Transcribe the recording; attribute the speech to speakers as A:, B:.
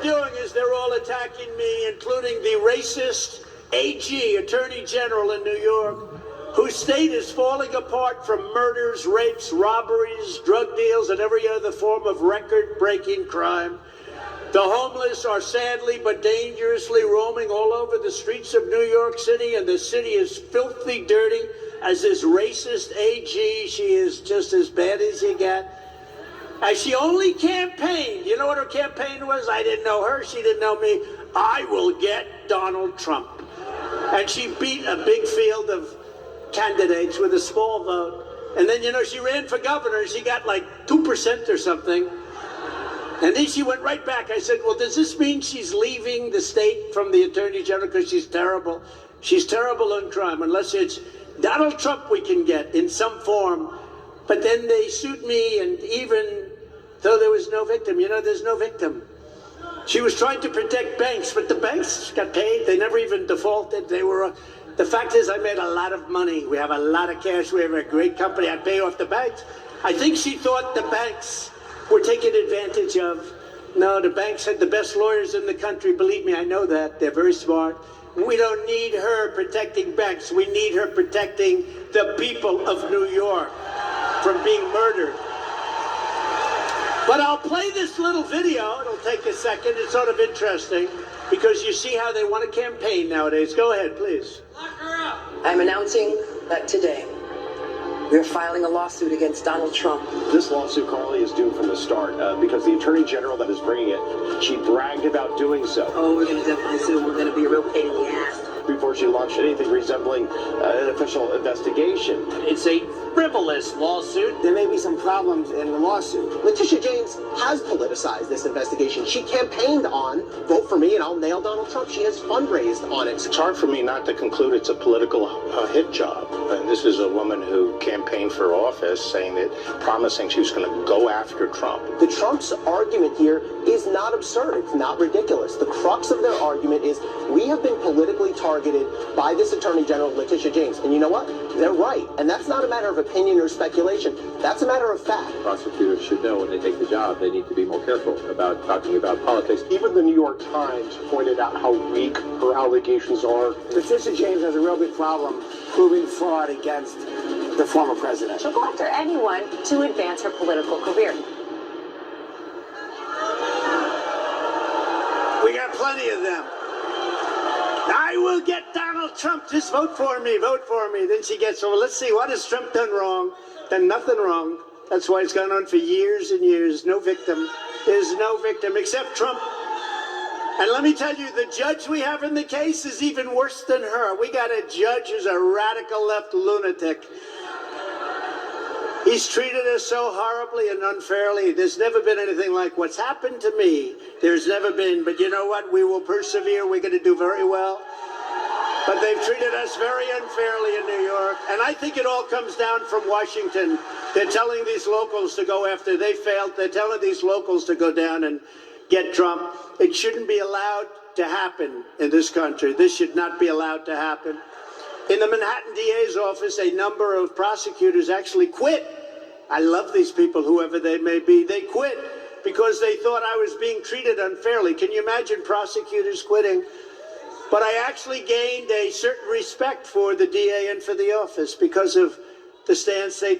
A: they're doing is they're all attacking me, including the racist AG, Attorney General in New York, whose state is falling apart from murders, rapes, robberies, drug deals, and every other form of record-breaking crime. The homeless are sadly but dangerously roaming all over the streets of New York City, and the city is filthy dirty as this racist AG. She is just as bad as you get. As she only campaigned, you know what her campaign was? I didn't know her, she didn't know me. I will get Donald Trump. And she beat a big field of candidates with a small vote. And then, you know, she ran for governor. She got like 2% or something. And then she went right back. I said, well, does this mean she's leaving the state from the Attorney General because she's terrible? She's terrible on crime, unless it's Donald Trump we can get in some form. But then they sued me, and even though there was no victim, you know, there's no victim. She was trying to protect banks, but the banks got paid. They never even defaulted. They were... The fact is, I made a lot of money. We have a lot of cash. We have a great company. I pay off the banks. I think she thought the banks were taken advantage of. No, the banks had the best lawyers in the country. Believe me, I know that. They're very smart. We don't need her protecting banks. We need her protecting the people of New York from being murdered. But I'll play this little video. It'll take a second. It's sort of interesting because you see how they want to campaign nowadays. Go ahead, please.
B: I'm announcing that today we're filing a lawsuit against Donald Trump.
C: This lawsuit, Carly, is due from the start because the Attorney General that is bringing it, she bragged about doing so.
B: Oh, we're going to definitely sue. We're going to be a real pain in the ass.
C: Before she launched anything resembling an official investigation.
A: It's a frivolous lawsuit.
D: There may be some problems in the lawsuit. Letitia James has politicized this investigation. She campaigned on vote for me and I'll nail Donald Trump. She has fundraised on it.
E: It's hard for me not to conclude it's a political hit job. And this is a woman who campaigned for office saying that, promising she was going to go after Trump.
D: The Trump's argument here is not absurd. It's not ridiculous. The crux of their argument is we have been politically targeted by this Attorney General, Letitia James. And you know what? They're right. And that's not a matter of opinion or speculation. That's a matter of fact.
F: Prosecutors should know when they take the job, they need to be more careful about talking about politics.
C: Even the New York Times pointed out how weak her allegations are.
D: Letitia James has a real big problem proving fraud against the former president.
G: She'll go after anyone to advance her political career.
A: We got plenty of them. I will get Donald Trump. Just vote for me. Vote for me. Then she gets, well, let's see. What has Trump done wrong? Done nothing wrong. That's why it's gone on for years and years. No victim. There's no victim except Trump. And let me tell you, the judge we have in the case is even worse than her. We got a judge who's a radical left lunatic. He's treated us so horribly and unfairly. There's never been anything like what's happened to me. There's never been. But you know what? We will persevere. We're going to do very well. But they've treated us very unfairly in New York. And I think it all comes down from Washington. They're telling these locals to go after. They failed. They're telling these locals to go down and get Trump. It shouldn't be allowed to happen in this country. This should not be allowed to happen. In the Manhattan DA's office, a number of prosecutors actually quit. I love these people, whoever they may be. They quit because they thought I was being treated unfairly. Can you imagine prosecutors quitting? But I actually gained a certain respect for the DA and for the office because of the stance they